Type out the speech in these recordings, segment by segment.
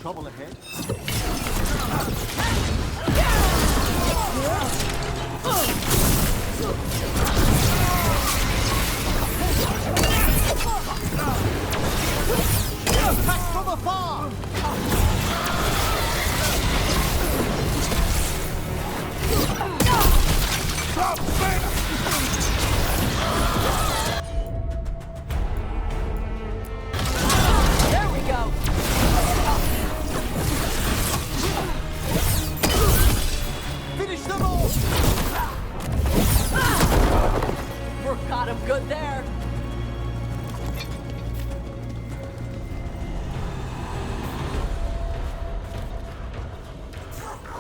trouble ahead. Attack from afar! There we go! Finish them all! Got him good there.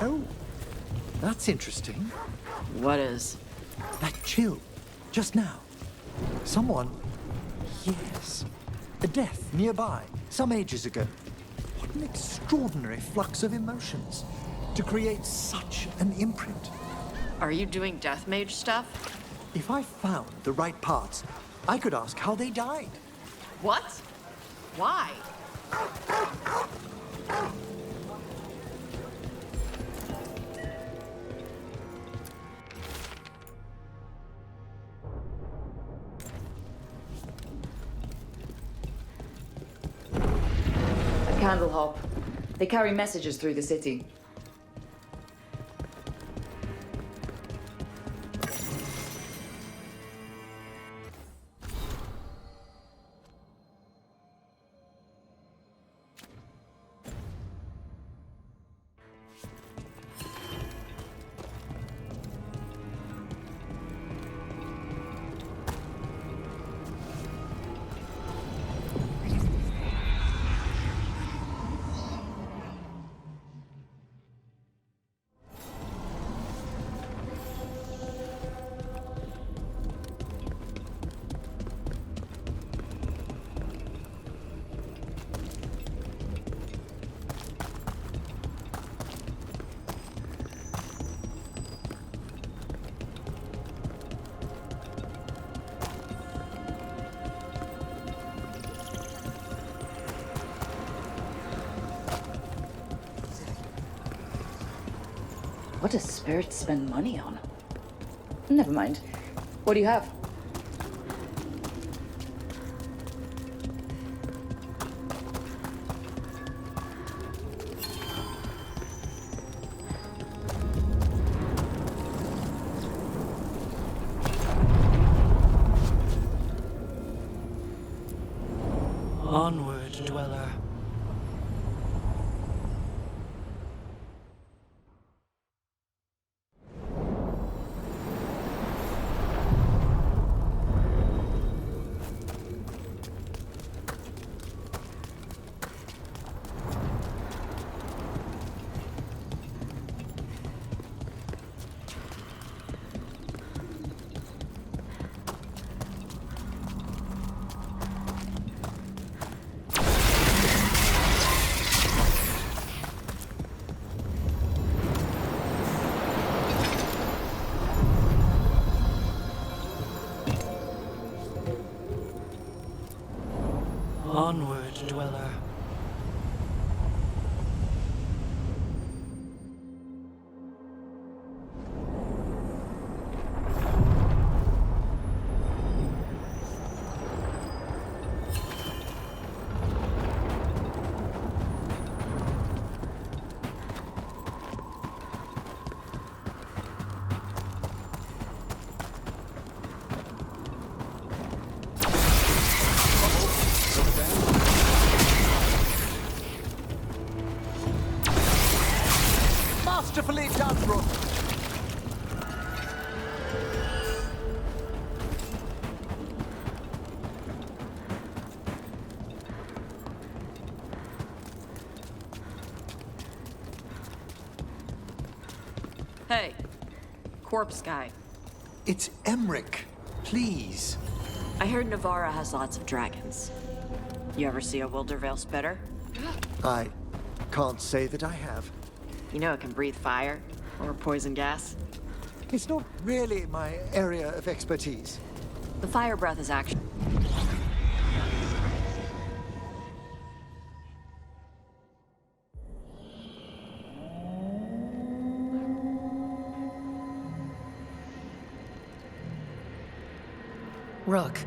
Oh, that's interesting. What is? That chill, just now. Someone, yes, a death nearby, some ages ago. What an extraordinary flux of emotions to create such an imprint. Are you doing death mage stuff? If I found the right parts, I could ask how they died. What? Why? A candle hop. They carry messages through the city. What does spirits spend money on? Never mind. What do you have? Onward, dweller. Onward, dweller. Masterfully done, Rook. Hey, corpse guy. It's Emmerich, please. I heard Navarra has lots of dragons. You ever see a Wildervale spitter? I can't say that I have. You know it can breathe fire or poison gas. It's not really my area of expertise. The fire breath is actually... Rook,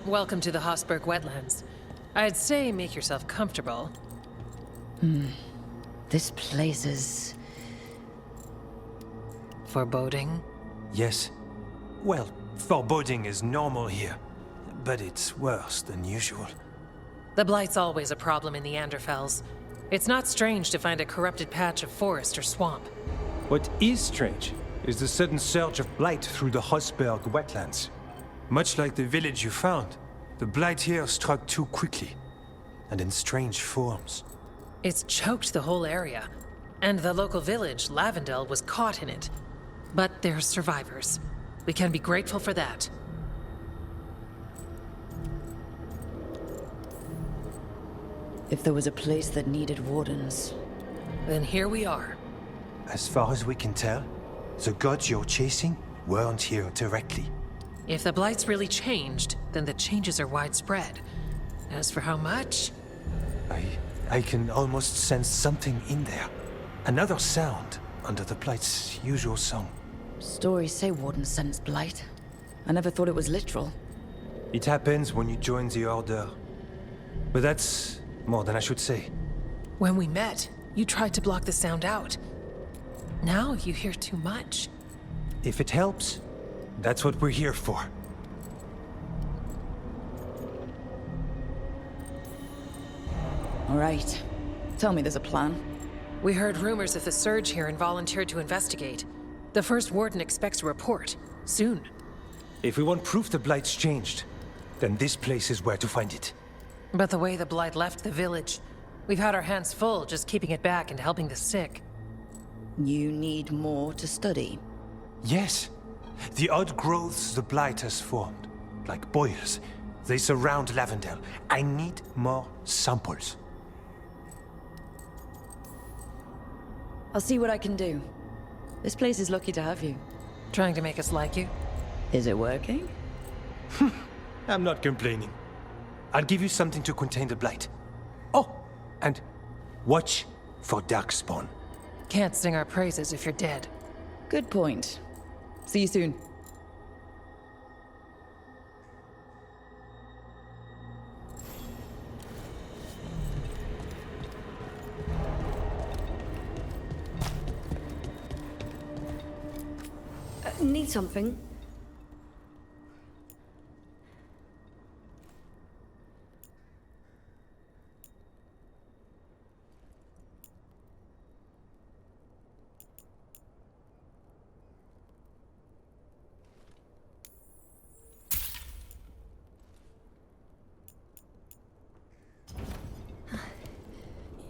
welcome to the Hossberg Wetlands. I'd say make yourself comfortable. This place is... Foreboding? Yes. Well, foreboding is normal here, but it's worse than usual. The Blight's always a problem in the Anderfels. It's not strange to find a corrupted patch of forest or swamp. What is strange is the sudden surge of blight through the Hossberg wetlands. Much like the village you found, the blight here struck too quickly, and in strange forms. It's choked the whole area, and the local village, Lavendel, was caught in it. But they're survivors. We can be grateful for that. If there was a place that needed wardens... Then here we are. As far as we can tell, the gods you're chasing weren't here directly. If the Blight's really changed, then the changes are widespread. As for how much... I can almost sense something in there. Another sound under the Blight's usual song. Stories say wardens sense blight. I never thought it was literal. It happens when you join the Order. But that's more than I should say. When we met, you tried to block the sound out. Now you hear too much. If it helps, that's what we're here for. All right. Tell me there's a plan. We heard rumors of the surge here and volunteered to investigate. The first warden expects a report. Soon. If we want proof the Blight's changed, then this place is where to find it. But the way the Blight left the village, we've had our hands full just keeping it back and helping the sick. You need more to study. Yes. The odd growths the Blight has formed, like boils, they surround Lavendel. I need more samples. I'll see what I can do. This place is lucky to have you. Trying to make us like you? Is it working? I'm not complaining. I'll give you something to contain the Blight. Oh, and watch for Darkspawn. Can't sing our praises if you're dead. Good point. See you soon. Need something?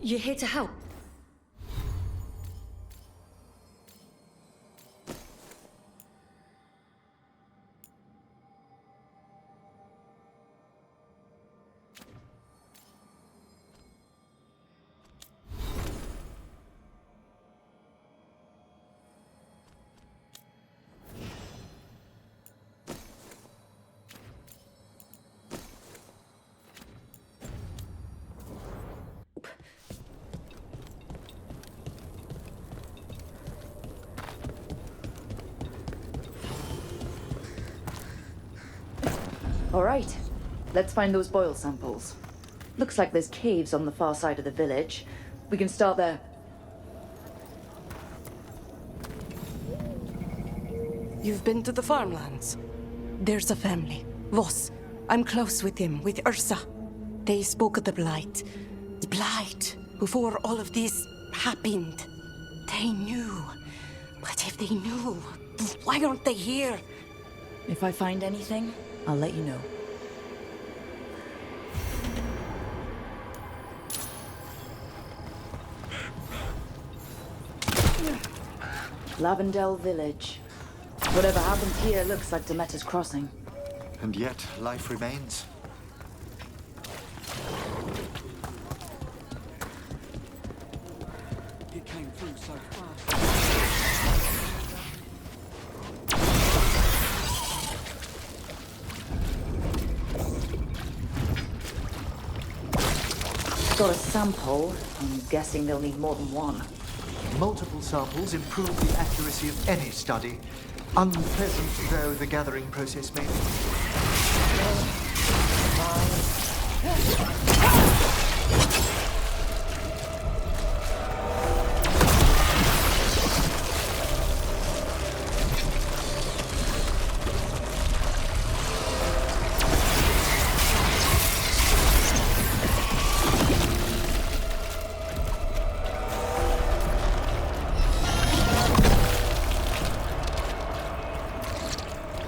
You're here to help. All right. Let's find those boil samples. Looks like there's caves on the far side of the village. We can start there. You've been to the farmlands. There's a family, Voss. I'm close with them, with Ursa. They spoke of the Blight. The Blight, before all of this happened. They knew. But if they knew, why aren't they here? If I find anything, I'll let you know. Lavendel Village. Whatever happened here looks like Demeter's Crossing. And yet, life remains. It came through so fast. Got a sample. I'm guessing they'll need more than one. Multiple samples improve the accuracy of any study, unpleasant though the gathering process may be.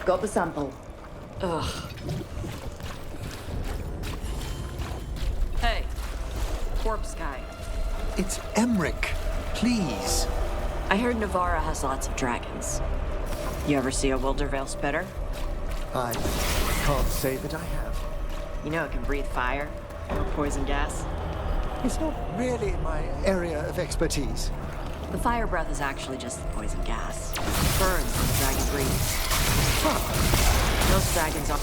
Got the sample. Hey, corpse guy. It's Emmerich. Please. I heard Navarra has lots of dragons. You ever see a Wildervale spitter? I can't say that I have. You know it can breathe fire or poison gas. It's not really my area of expertise. The fire breath is actually just the poison gas. It burns when the dragon breathes. Most dragons are...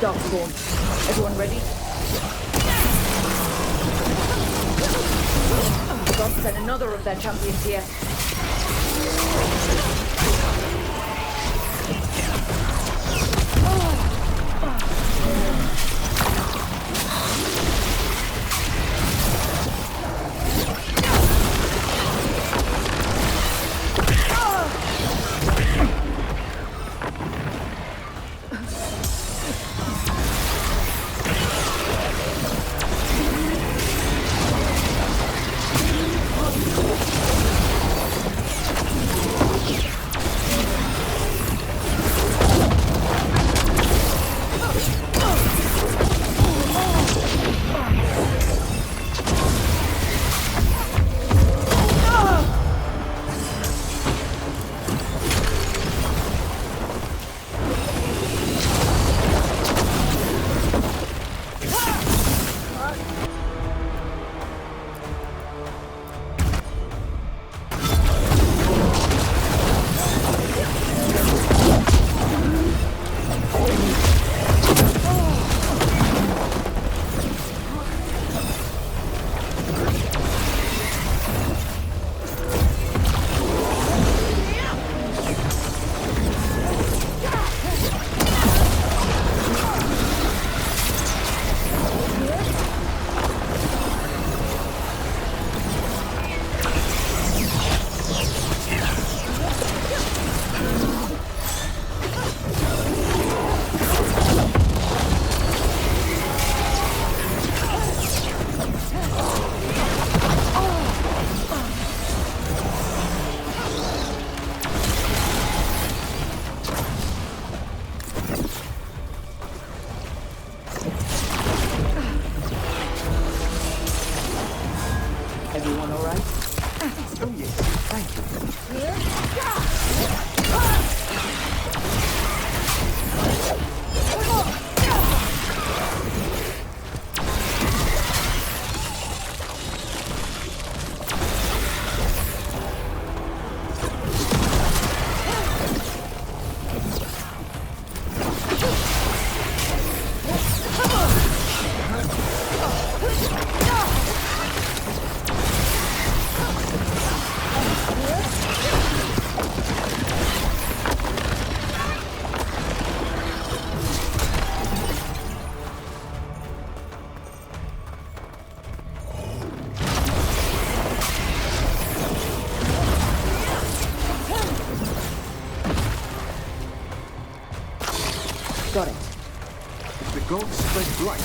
Darkspawn. Everyone ready? The gods sent another of their champions here. Everyone all right? Oh, yes. Thank you. Got it. If the gods spread blight,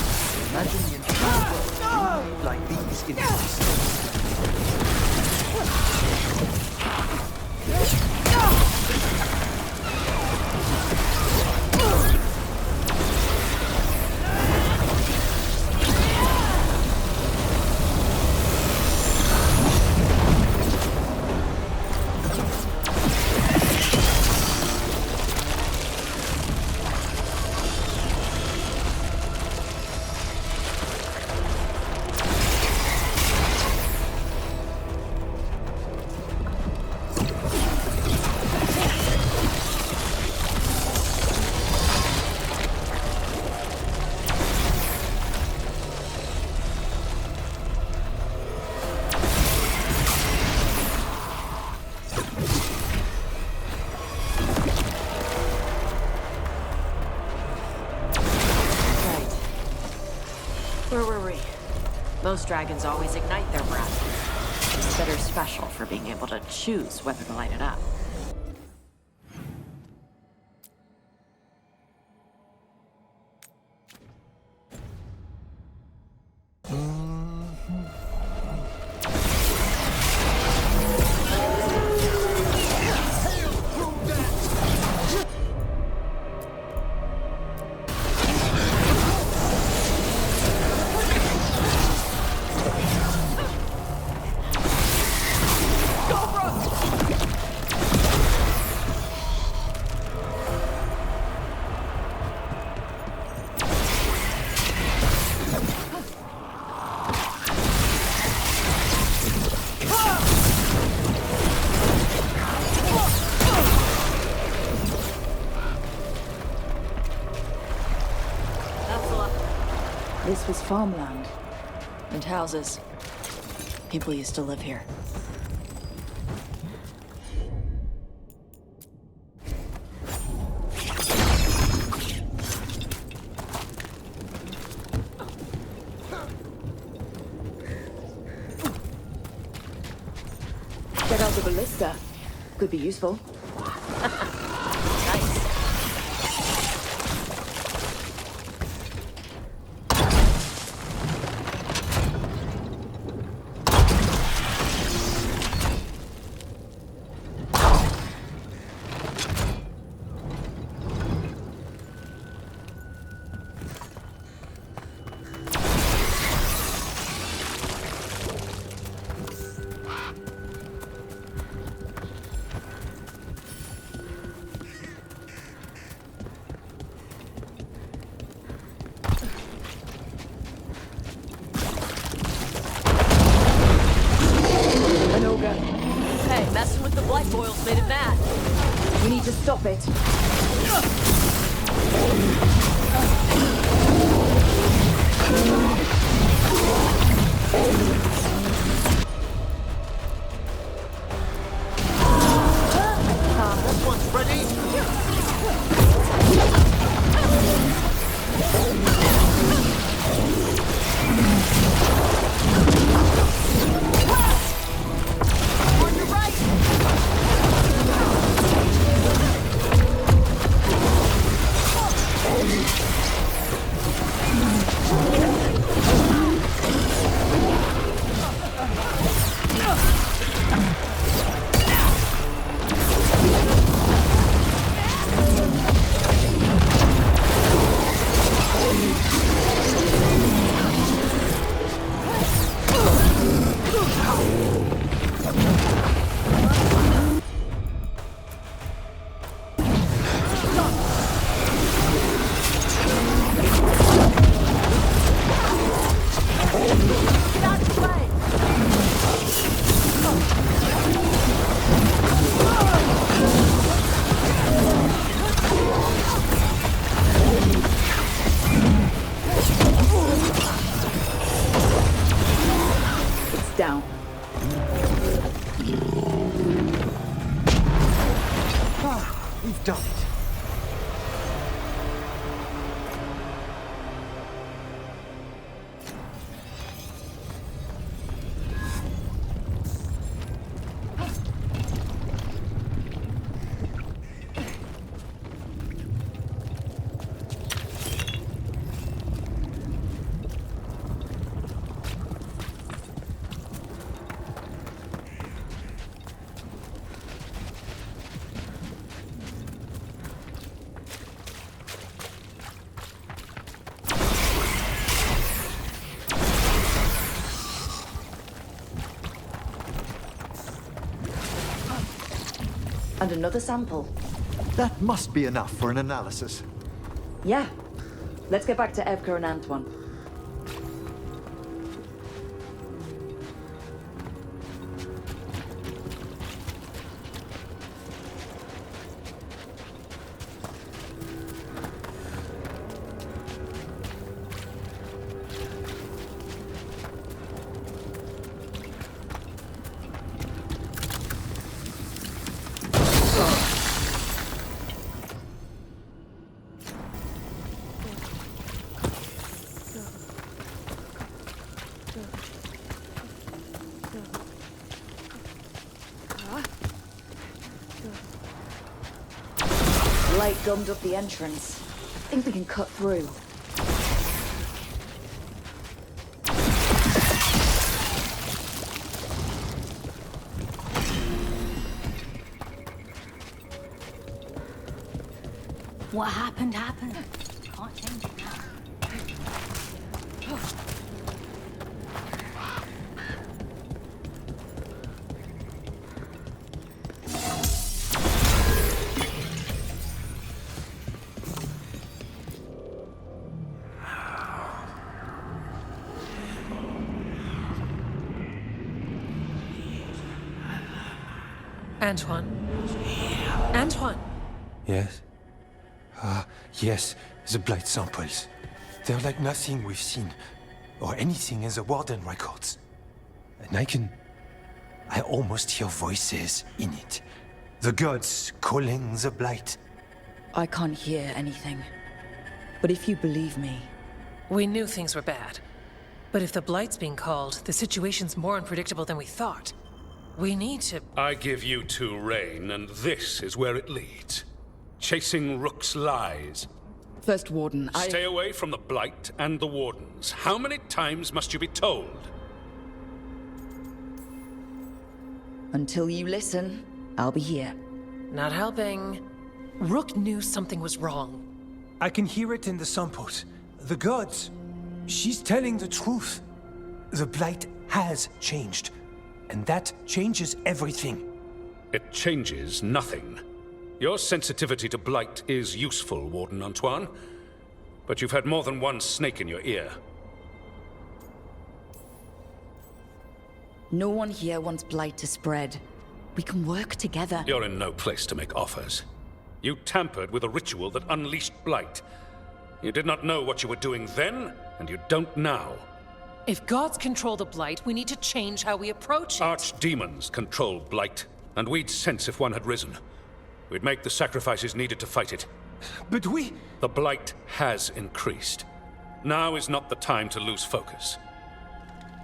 imagine the entire world being like these insects. Most dragons always ignite their breath. It's better special for being able to choose whether to light it up. This was farmland. And houses. People used to live here. Check out the ballista. Could be useful. Nice. Hey, messing with the blight boils made it mad. We need to stop it. This one's ready. On your right! Down. We've done it. And another sample. That must be enough for an analysis. Yeah. Let's get back to Evka and Antoine. Light gummed up the entrance. I think we can cut through. What happened, happened. Can't change it now. Antoine? Antoine! Yes? Yes, the blight samples. They're like nothing we've seen, or anything in the Warden records. And I almost hear voices in it. The gods calling the blight. I can't hear anything. But if you believe me... We knew things were bad. But if the Blight's being called, the situation's more unpredictable than we thought. We need to... I give you two reign, and this is where it leads. Chasing Rook's lies. First Warden, Stay away from the Blight and the Wardens. How many times must you be told? Until you listen, I'll be here. Not helping. Rook knew something was wrong. I can hear it in the samples. The gods. She's telling the truth. The blight has changed. And that changes everything. It changes nothing. Your sensitivity to blight is useful, Warden Antoine. But you've had more than one snake in your ear. No one here wants blight to spread. We can work together. You're in no place to make offers. You tampered with a ritual that unleashed blight. You did not know what you were doing then, and you don't now. If gods control the Blight, we need to change how we approach it. Archdemons control blight, and we'd sense if one had risen. We'd make the sacrifices needed to fight it. But we... The blight has increased. Now is not the time to lose focus.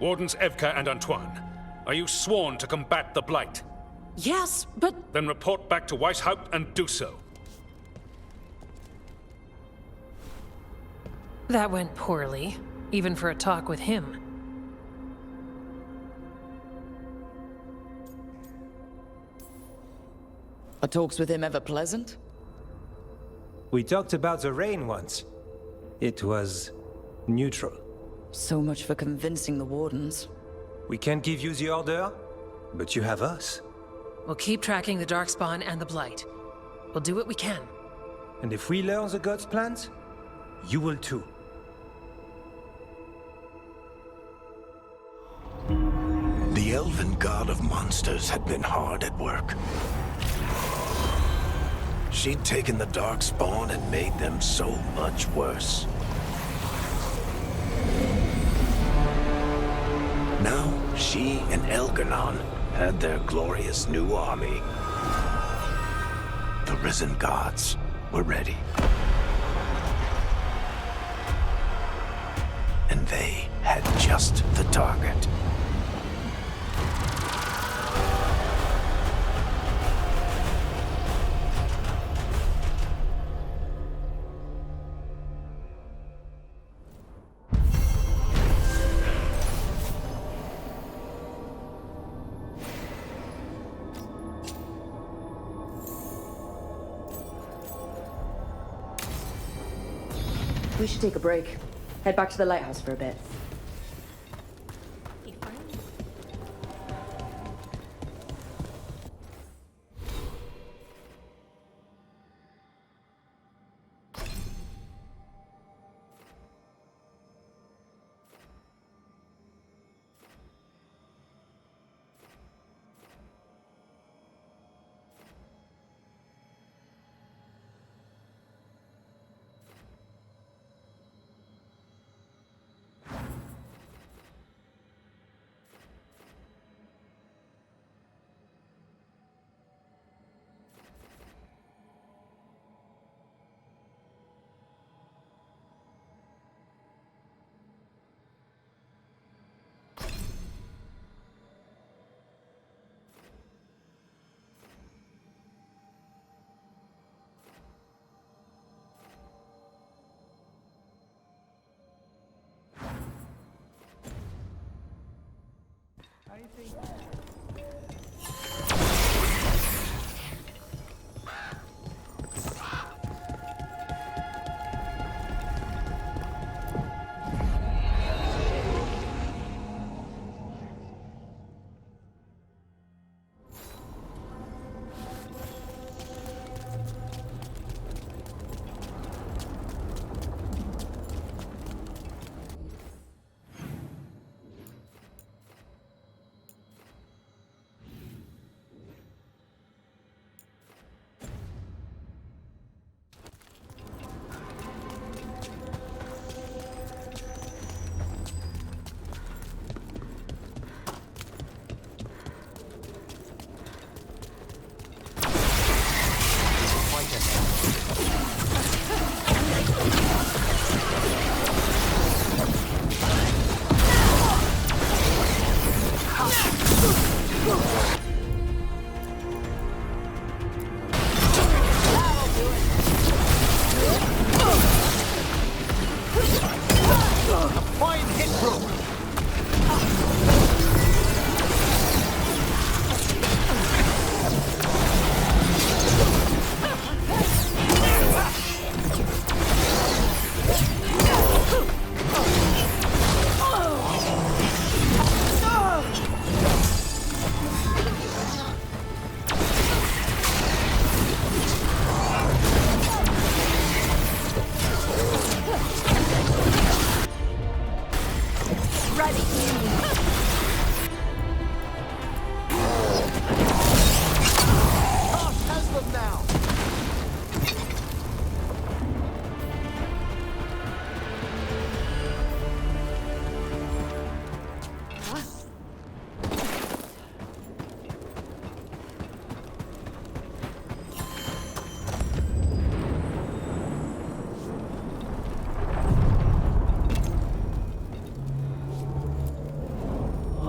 Wardens Evka and Antoine, are you sworn to combat the blight? Yes, but... Then report back to Weishaupt and do so. That went poorly, even for a talk with him. Are talks with him ever pleasant? We talked about the rain once. It was neutral. So much for convincing the Wardens. We can't give you the order, but you have us. We'll keep tracking the Darkspawn and the Blight. We'll do what we can. And if we learn the gods' plans, you will too. The elven god of monsters had been hard at work. She'd taken the Darkspawn and made them so much worse. Now, she and Elganon had their glorious new army. The risen gods were ready. And they had just the target. We should take a break. Head back to the lighthouse for a bit.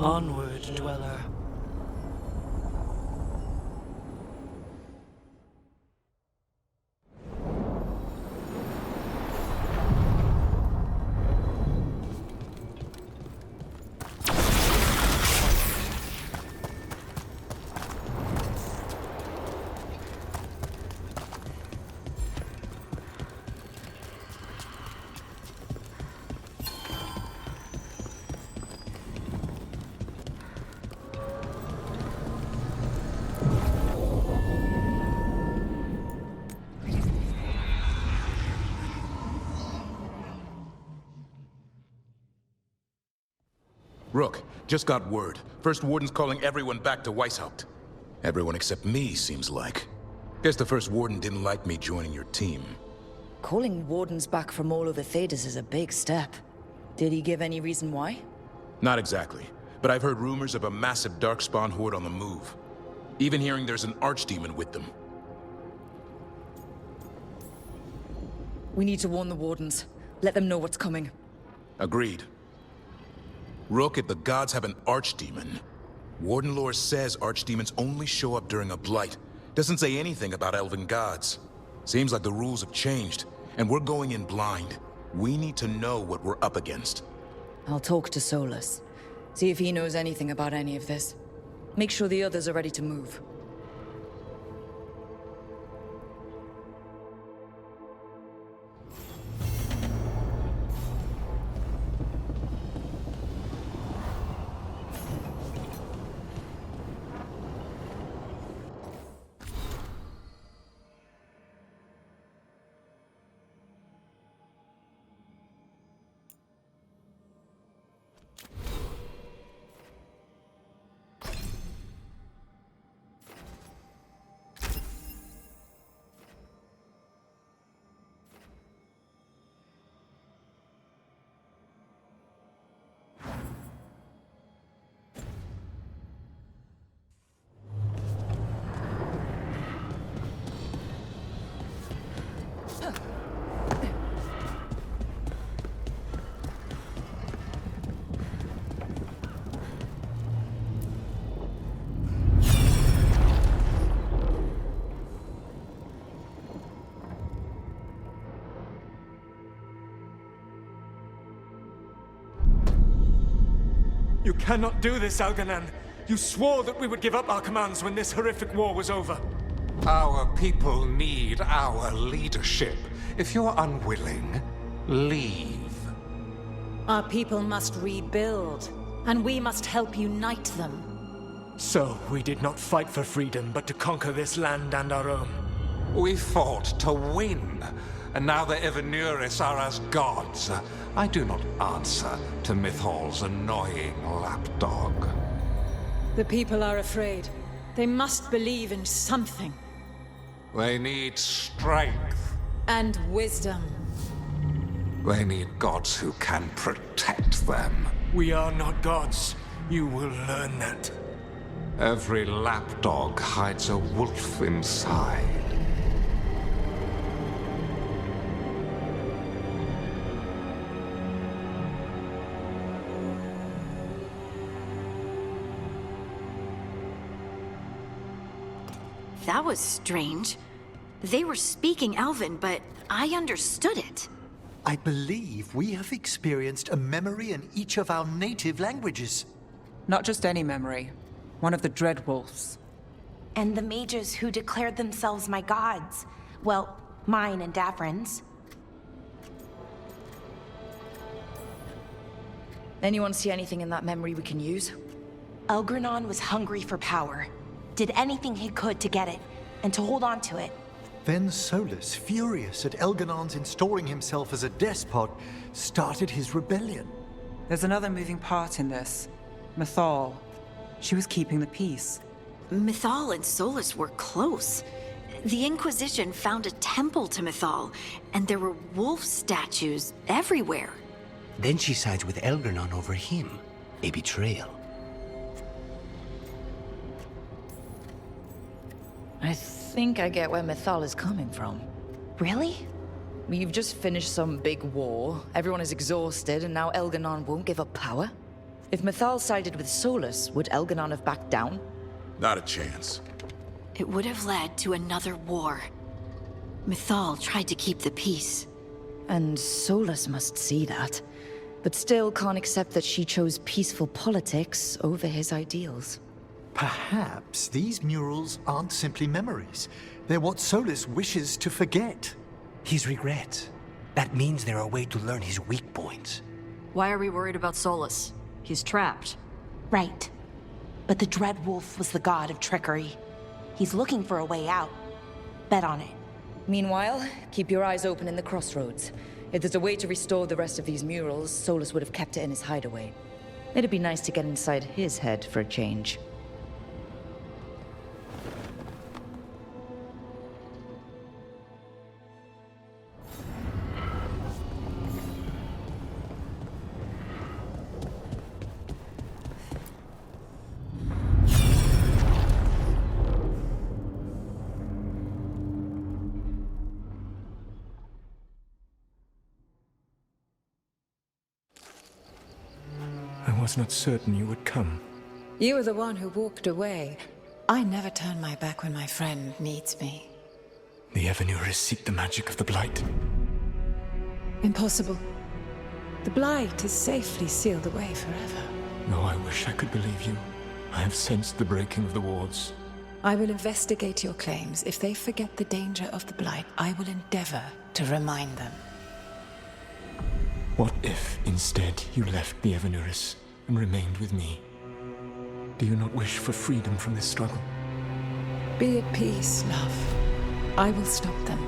Onward, dweller. Rook, just got word. First Warden's calling everyone back to Weishaupt. Everyone except me, seems like. Guess the First Warden didn't like me joining your team. Calling wardens back from all over Thedas is a big step. Did he give any reason why? Not exactly, but I've heard rumors of a massive Darkspawn horde on the move. Even hearing there's an archdemon with them. We need to warn the wardens. Let them know what's coming. Agreed. Rook, if the gods have an archdemon, Warden lore says archdemons only show up during a blight. Doesn't say anything about elven gods. Seems like the rules have changed, and we're going in blind. We need to know what we're up against. I'll talk to Solus. See if he knows anything about any of this. Make sure the others are ready to move. You cannot do this, Algernon. You swore that we would give up our commands when this horrific war was over. Our people need our leadership. If you're unwilling, leave. Our people must rebuild, and we must help unite them. So, we did not fight for freedom, but to conquer this land and our own. We fought to win, and now the Evenuris are as gods. I do not answer to Mythal's annoying lapdog. The people are afraid. They must believe in something. They need strength. And wisdom. They need gods who can protect them. We are not gods. You will learn that. Every lapdog hides a wolf inside. That was strange. They were speaking Elven, but I understood it. I believe we have experienced a memory in each of our native languages. Not just any memory. One of the Dreadwolves. And the mages who declared themselves my gods. Well, mine and Davrin's. Anyone see anything in that memory we can use? Elgranon was hungry for power. Did anything he could to get it, and to hold on to it. Then Solus, furious at Elganon's installing himself as a despot, started his rebellion. There's another moving part in this. Mythal. She was keeping the peace. Mythal and Solus were close. The Inquisition found a temple to Mythal, and there were wolf statues everywhere. Then she sides with Elgranon over him. A betrayal. I think I get where Mythal is coming from. Really? You've just finished some big war, everyone is exhausted, and now Elganon won't give up power? If Mythal sided with Solus, would Elganon have backed down? Not a chance. It would have led to another war. Mythal tried to keep the peace. And Solus must see that, but still can't accept that she chose peaceful politics over his ideals. Perhaps these murals aren't simply memories. They're what Solus wishes to forget. His regrets. That means they're a way to learn his weak points. Why are we worried about Solus? He's trapped. Right. But the Dreadwolf was the god of trickery. He's looking for a way out. Bet on it. Meanwhile, keep your eyes open in the crossroads. If there's a way to restore the rest of these murals, Solus would have kept it in his hideaway. It'd be nice to get inside his head for a change. I was not certain you would come. You were the one who walked away. I never turn my back when my friend needs me. The Evenuris seek the magic of the Blight. Impossible. The Blight is safely sealed away forever. No, I wish I could believe you. I have sensed the breaking of the wards. I will investigate your claims. If they forget the danger of the Blight, I will endeavor to remind them. What if, instead, you left the Evenuris and remained with me? Do you not wish for freedom from this struggle? Be at peace, love. I will stop them.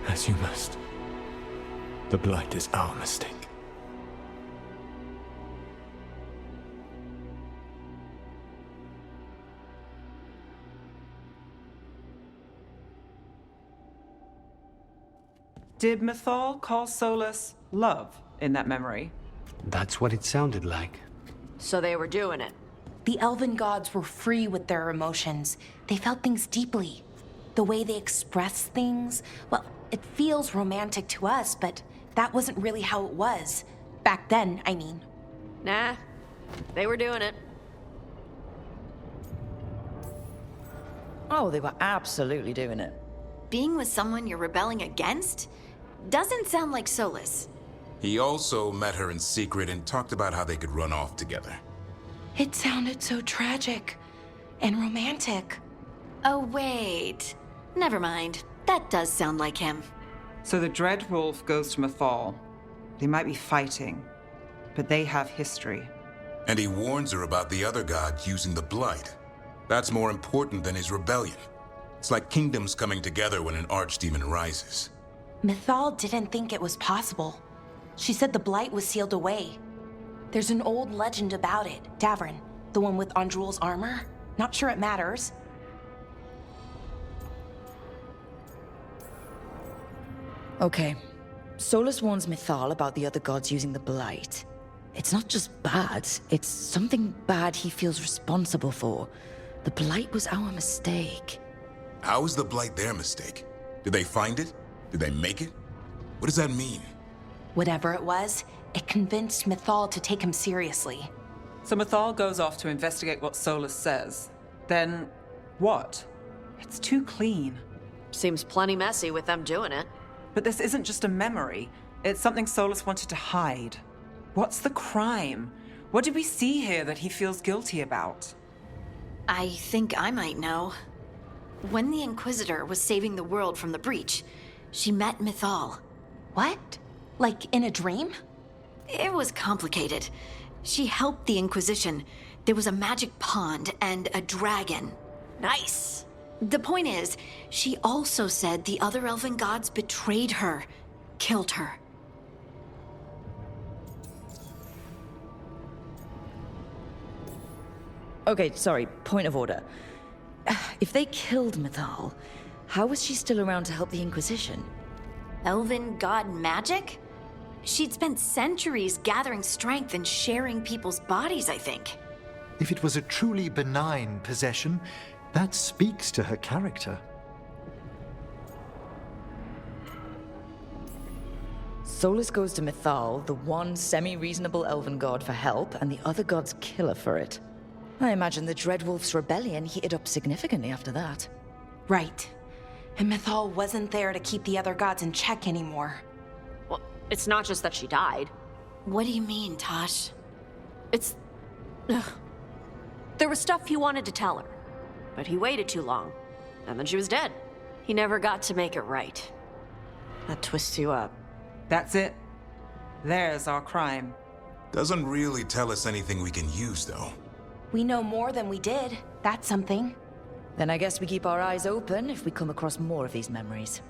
As you must. The Blight is our mistake. Did Mythal call Solus love in that memory? That's what it sounded like. So they were doing it. The elven gods were free with their emotions. They felt things deeply. The way they express things, well, it feels romantic to us, but that wasn't really how it was. Back then, I mean. Nah, they were doing it. Oh, they were absolutely doing it. Being with someone you're rebelling against? Doesn't sound like Solus. He also met her in secret and talked about how they could run off together. It sounded so tragic and romantic. Oh, wait. Never mind. That does sound like him. So the Dreadwolf goes to Mythal. They might be fighting, but they have history. And he warns her about the other god using the Blight. That's more important than his rebellion. It's like kingdoms coming together when an archdemon rises. Mythal didn't think it was possible. She said the Blight was sealed away. There's an old legend about it. Davrin, the one with Andrul's armor. Not sure it matters. Okay. Solus warns Mythal about the other gods using the Blight. It's not just bad, it's something bad he feels responsible for. The Blight was our mistake. How is the Blight their mistake? Did they find it? Did they make it? What does that mean? Whatever it was, it convinced Mythal to take him seriously. So Mythal goes off to investigate what Solus says. Then, what? It's too clean. Seems plenty messy with them doing it. But this isn't just a memory. It's something Solus wanted to hide. What's the crime? What did we see here that he feels guilty about? I think I might know. When the Inquisitor was saving the world from the breach, she met Mythal. What? Like in a dream? It was complicated. She helped the Inquisition. There was a magic pond and a dragon. Nice. The point is, she also said the other elven gods betrayed her, killed her. Okay, sorry, point of order. If they killed Mythal, how was she still around to help the Inquisition? Elven god magic? She'd spent centuries gathering strength and sharing people's bodies, I think. If it was a truly benign possession, that speaks to her character. Solus goes to Mythal, the one semi-reasonable elven god, for help, and the other gods kill her for it. I imagine the Dreadwolf's rebellion heated up significantly after that. Right. And Mythal wasn't there to keep the other gods in check anymore. Well, it's not just that she died. What do you mean, Tosh? It's... Ugh. There was stuff he wanted to tell her, but he waited too long, and then she was dead. He never got to make it right. That twists you up. That's it. There's our crime. Doesn't really tell us anything we can use, though. We know more than we did. That's something. Then I guess we keep our eyes open if we come across more of these memories.